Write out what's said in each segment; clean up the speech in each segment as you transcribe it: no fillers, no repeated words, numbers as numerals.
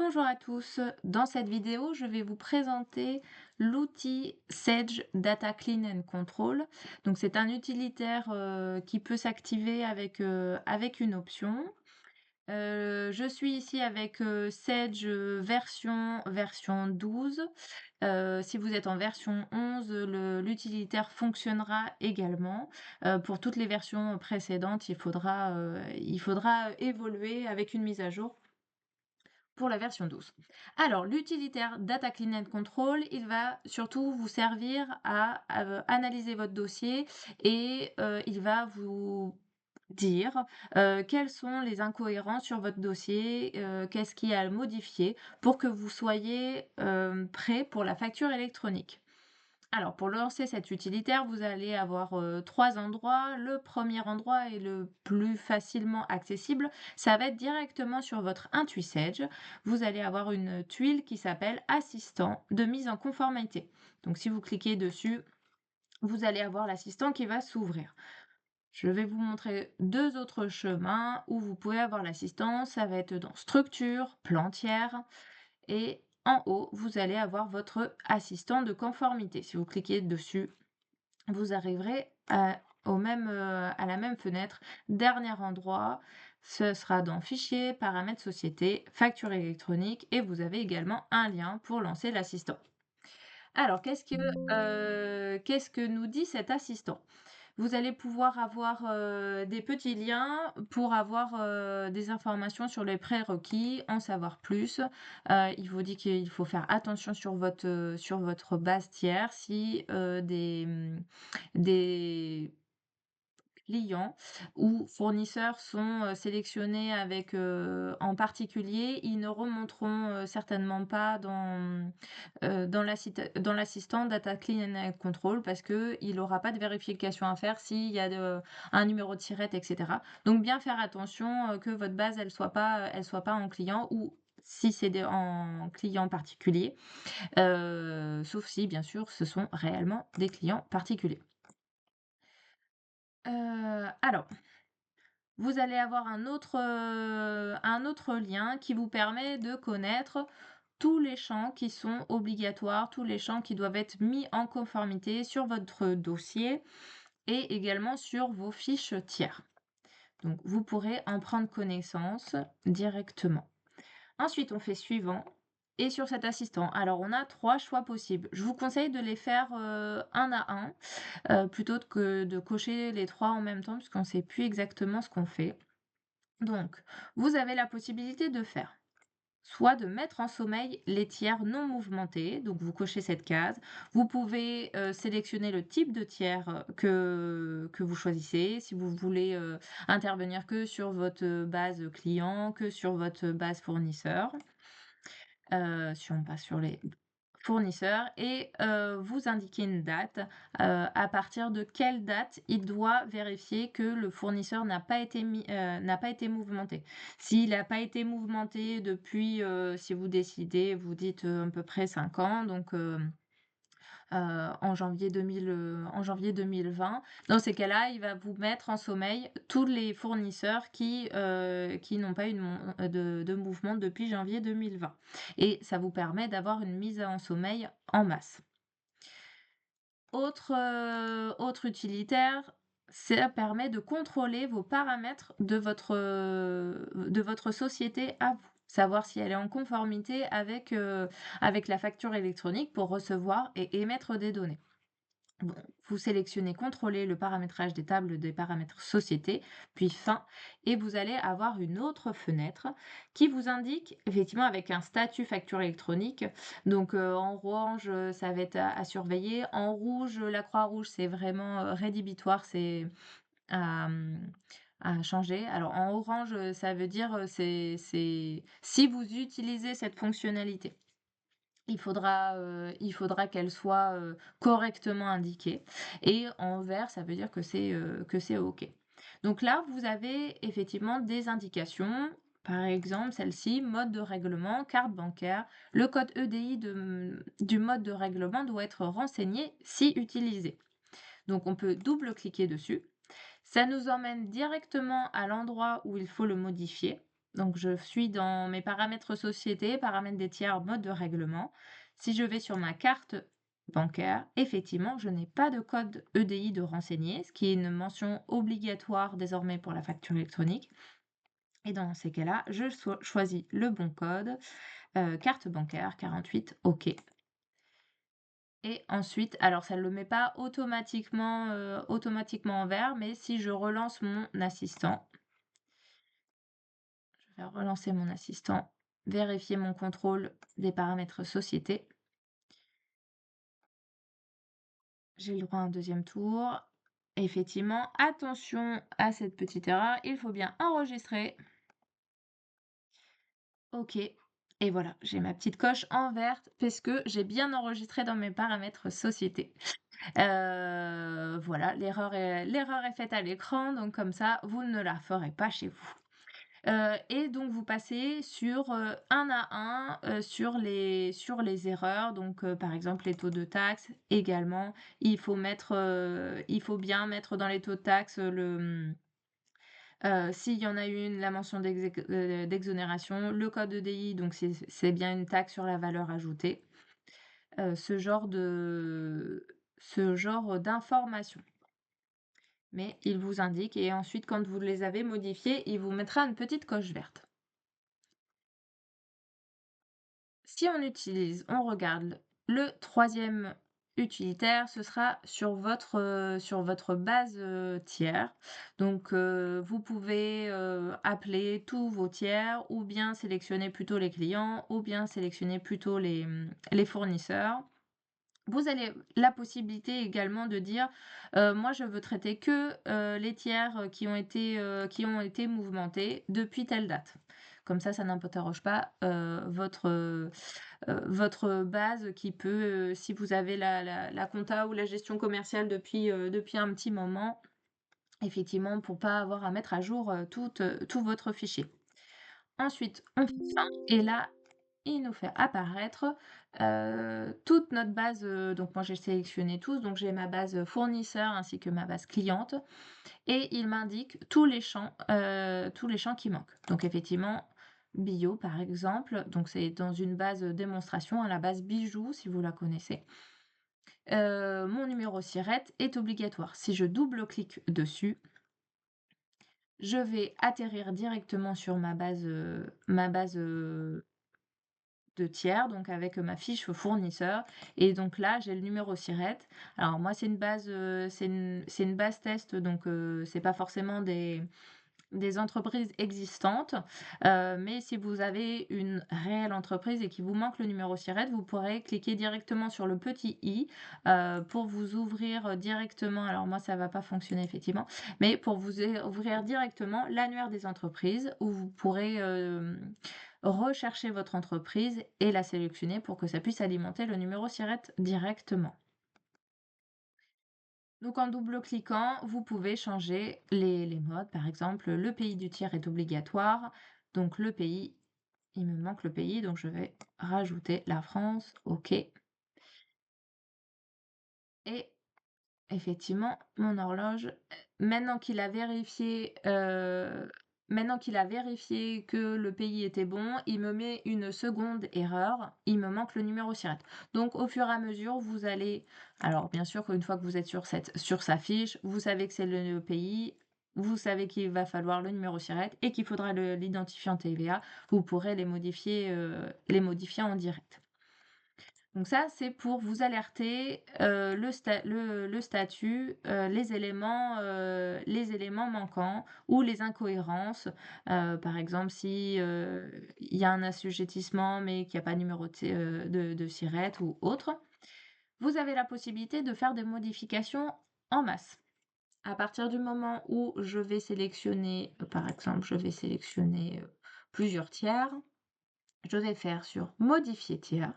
Bonjour à tous, dans cette vidéo, je vais vous présenter l'outil Sage Data Clean and Control. Donc c'est un utilitaire qui peut s'activer avec une option. Je suis ici avec Sage version 12. Si vous êtes en version 11, l'utilitaire fonctionnera également. Pour toutes les versions précédentes, il faudra évoluer avec une mise à jour pour la version 12. Alors, l'utilitaire Data Clean and Control, il va surtout vous servir à analyser votre dossier et il va vous dire quelles sont les incohérences sur votre dossier, qu'est-ce qu'il y a à modifier pour que vous soyez prêt pour la facture électronique. Alors, pour lancer cet utilitaire, vous allez avoir 3 endroits. Le premier endroit est le plus facilement accessible. Ça va être directement sur votre IntuiSage. Vous allez avoir une tuile qui s'appelle Assistant de mise en conformité. Donc, si vous cliquez dessus, vous allez avoir l'assistant qui va s'ouvrir. Je vais vous montrer 2 autres chemins où vous pouvez avoir l'assistant. Ça va être dans Structure, Plantière et en haut, vous allez avoir votre assistant de conformité. Si vous cliquez dessus, vous arriverez à la même fenêtre. Dernier endroit, ce sera dans Fichier, Paramètres Société, Facture électronique et vous avez également un lien pour lancer l'assistant. Alors, qu'est-ce que nous dit cet assistant? Vous allez pouvoir avoir des petits liens pour avoir des informations sur les prérequis, en savoir plus. Il vous dit qu'il faut faire attention sur votre base tiers si des clients ou fournisseurs sont sélectionnés en particulier, ils ne remonteront certainement pas dans l'assistant Data Clean and Control parce qu'il n'aura pas de vérification à faire s'il y a un numéro de tirette, etc. Donc bien faire attention que votre base elle soit pas en client ou si c'est en client particulier, sauf si bien sûr ce sont réellement des clients particuliers. Alors, vous allez avoir un autre lien qui vous permet de connaître tous les champs qui sont obligatoires, tous les champs qui doivent être mis en conformité sur votre dossier et également sur vos fiches tiers. Donc, vous pourrez en prendre connaissance directement. Ensuite, on fait suivant. Et sur cet assistant, alors on a 3 choix possibles. Je vous conseille de les faire un à un, plutôt que de cocher les 3 en même temps, puisqu'on ne sait plus exactement ce qu'on fait. Donc, vous avez la possibilité de faire soit de mettre en sommeil les tiers non mouvementés, donc vous cochez cette case. Vous pouvez sélectionner le type de tiers que vous choisissez, si vous voulez intervenir que sur votre base client, que sur votre base fournisseur. Si on passe sur les fournisseurs et vous indiquez une date, à partir de quelle date il doit vérifier que le fournisseur n'a pas été mouvementé. S'il n'a pas été mouvementé depuis, si vous décidez, vous dites, à peu près 5 ans, donc en janvier 2020. Dans ces cas-là, il va vous mettre en sommeil tous les fournisseurs qui n'ont pas eu de mouvement depuis janvier 2020 et ça vous permet d'avoir une mise en sommeil en masse. Autre utilitaire, ça permet de contrôler vos paramètres de votre société à vous. Savoir si elle est en conformité avec la facture électronique pour recevoir et émettre des données. Bon, vous sélectionnez contrôler le paramétrage des tables des paramètres société, puis fin, et vous allez avoir une autre fenêtre qui vous indique, effectivement, avec un statut facture électronique. Donc en orange, ça va être à surveiller. En rouge, la croix rouge, c'est vraiment rédhibitoire, c'est à, à changer. Alors en orange, ça veut dire c'est si vous utilisez cette fonctionnalité. Il faudra qu'elle soit correctement indiquée et en vert, ça veut dire que c'est OK. Donc là, vous avez effectivement des indications. Par exemple, celle-ci, mode de règlement, carte bancaire. Le code EDI du mode de règlement doit être renseigné si utilisé. Donc on peut double-cliquer dessus. Ça nous emmène directement à l'endroit où il faut le modifier. Donc je suis dans mes paramètres société, paramètres des tiers, mode de règlement. Si je vais sur ma carte bancaire, effectivement, je n'ai pas de code EDI de renseigner, ce qui est une mention obligatoire désormais pour la facture électronique. Et dans ces cas-là, je choisis le bon code, carte bancaire 48, OK. Et ensuite, alors ça ne le met pas automatiquement en vert, mais si je relance mon assistant, je vais relancer mon assistant, vérifier mon contrôle des paramètres société. J'ai le droit à un deuxième tour. Effectivement, attention à cette petite erreur, il faut bien enregistrer. OK. Et voilà, j'ai ma petite coche en verte parce que j'ai bien enregistré dans mes paramètres société. Voilà, l'erreur est faite à l'écran, donc comme ça, vous ne la ferez pas chez vous. Et donc vous passez sur, un à un, sur les erreurs, donc par exemple les taux de taxes également. Il faut bien mettre dans les taux de taxes, s'il y en a une, la mention d'exonération, le code EDI, donc c'est bien une taxe sur la valeur ajoutée. Ce genre d'informations. Mais il vous indique et ensuite quand vous les avez modifiés, il vous mettra une petite coche verte. Si on regarde le troisième utilitaire, ce sera sur votre base, tiers. Donc, vous pouvez, appeler tous vos tiers ou bien sélectionner plutôt les clients ou bien sélectionner plutôt les fournisseurs. Vous avez la possibilité également de dire, «Moi je veux traiter que, les tiers, qui ont été mouvementés depuis telle date». Comme ça n'interroge pas, votre base qui peut, si vous avez la compta ou la gestion commerciale depuis un petit moment, effectivement pour pas avoir à mettre à jour, tout votre fichier. Ensuite, on fait fin et là, il nous fait apparaître, toute notre base, donc moi j'ai sélectionné tous, donc j'ai ma base fournisseur ainsi que ma base cliente et il m'indique tous les champs qui manquent. Donc effectivement, bio par exemple, donc c'est dans une base, démonstration, hein, la base bijoux si vous la connaissez. Mon numéro SIRET est obligatoire. Si je double-clique dessus, je vais atterrir directement sur ma base de tiers, donc avec ma fiche fournisseur et donc là, j'ai le numéro SIRET. Alors moi, c'est une base test, donc c'est pas forcément des entreprises existantes, mais si vous avez une réelle entreprise et qu'il vous manque le numéro SIRET, vous pourrez cliquer directement sur le petit i, pour vous ouvrir directement alors moi ça va pas fonctionner effectivement, mais pour vous ouvrir directement l'annuaire des entreprises où vous pourrez, rechercher votre entreprise et la sélectionner pour que ça puisse alimenter le numéro SIRET directement. Donc en double-cliquant, vous pouvez changer les modes. Par exemple, le pays du tiers est obligatoire. Donc le pays, il me manque le pays, donc je vais rajouter la France. OK. Et effectivement, mon horloge, maintenant qu'il a vérifié, que le pays était bon, il me met une seconde erreur, il me manque le numéro SIRET. Donc au fur et à mesure, vous allez alors bien sûr qu'une fois que vous êtes sur sa fiche, vous savez que c'est le pays, vous savez qu'il va falloir le numéro SIRET et qu'il faudra l'identifiant TVA, vous pourrez les modifier en direct. Donc ça, c'est pour vous alerter, le statut, les éléments manquants ou les incohérences. Par exemple, si, il y a un assujettissement, mais qu'il y a pas de numéro de SIRET ou autre, vous avez la possibilité de faire des modifications en masse. À partir du moment où je vais sélectionner, par exemple, plusieurs tiers, je vais faire sur «Modifier tiers».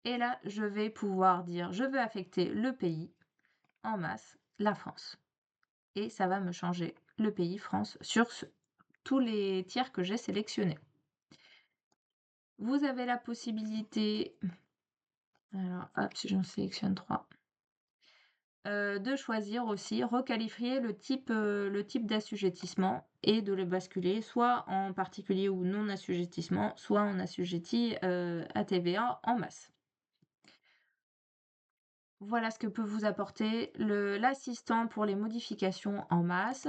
Et là, je vais pouvoir dire: «Je veux affecter le pays en masse, la France» et ça va me changer le pays France sur tous les tiers que j'ai sélectionnés. Vous avez la possibilité alors hop, si j'en sélectionne 3, de choisir aussi, requalifier le type d'assujettissement et de le basculer soit en particulier ou non assujettissement, soit en assujetti, à TVA en masse. Voilà ce que peut vous apporter l'assistant pour les modifications en masse.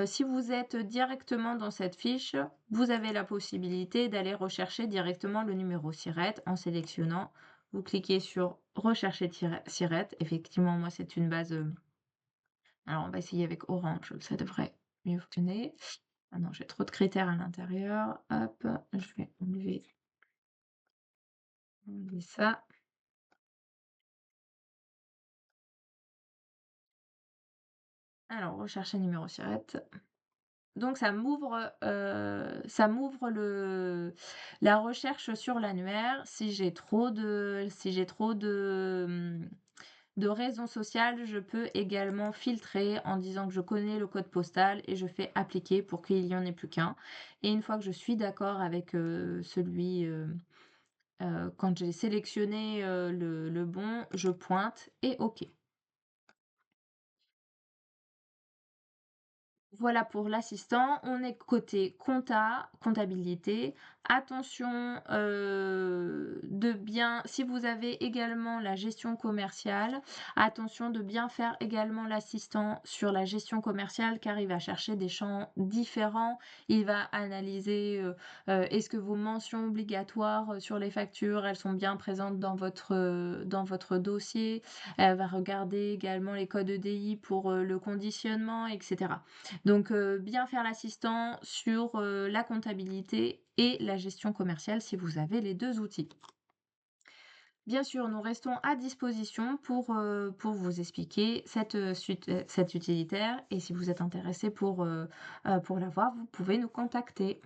Si vous êtes directement dans cette fiche, vous avez la possibilité d'aller rechercher directement le numéro SIRET en sélectionnant. Vous cliquez sur rechercher SIRET. Effectivement, moi, c'est une base. Alors, on va essayer avec Orange, ça devrait mieux fonctionner. Ah non, j'ai trop de critères à l'intérieur. Hop, je vais enlever ça. Alors, rechercher numéro SIRET. Donc ça m'ouvre la recherche sur l'annuaire. Si j'ai trop de raisons sociales, je peux également filtrer en disant que je connais le code postal et je fais appliquer pour qu'il y en ait plus qu'un. Et une fois que je suis d'accord avec, quand j'ai sélectionné, le bon, je pointe et OK. Voilà pour l'assistant. On est côté comptabilité. Attention, de bien si vous avez également la gestion commerciale, attention de bien faire également l'assistant sur la gestion commerciale car il va chercher des champs différents. Il va analyser, est-ce que vos mentions obligatoires, sur les factures, elles sont bien présentes dans votre dossier? Elle va regarder également les codes EDI pour, le conditionnement et cetera. Donc, bien faire l'assistant sur, la comptabilité et la gestion commerciale si vous avez les 2 outils. Bien sûr, nous restons à disposition pour vous expliquer cet utilitaire et si vous êtes intéressé pour l'avoir, vous pouvez nous contacter.